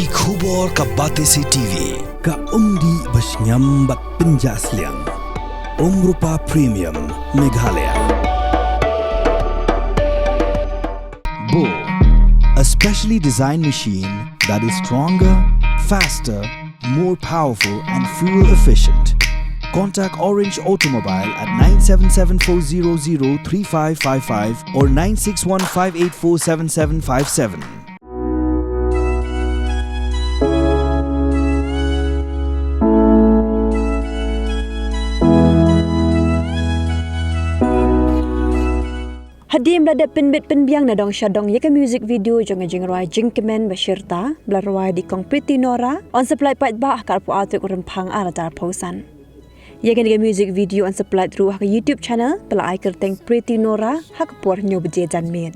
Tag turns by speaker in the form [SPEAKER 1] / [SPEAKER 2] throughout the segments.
[SPEAKER 1] Ki khubor ka bate se TV.
[SPEAKER 2] Ka umdi basnyam bat penjas liang. Rupa Premium Meghalaya. Bo, a specially designed machine that is stronger, faster, more powerful and fuel efficient. Contact Orange Automobile at 977-400-3555 or 961-584-7757.
[SPEAKER 3] Hadim lada penbit penbiang na dong syadong yaka music video jong jingrai Jingkmen ba Shyrta blarwai di kong Pretty Nora on supply pat ba karpu atuk Rymphang aratar posan. Yaka music video on supply through haka YouTube channel pela ai kerteng Pretty Nora haka por nyo beje janmen.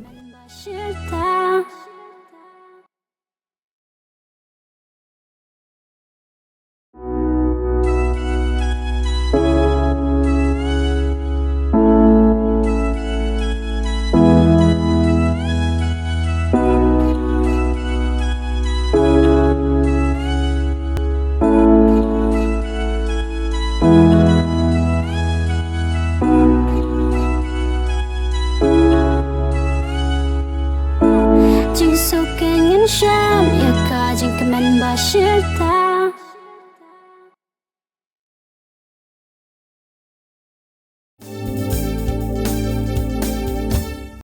[SPEAKER 4] Jingkmen ba Shyrta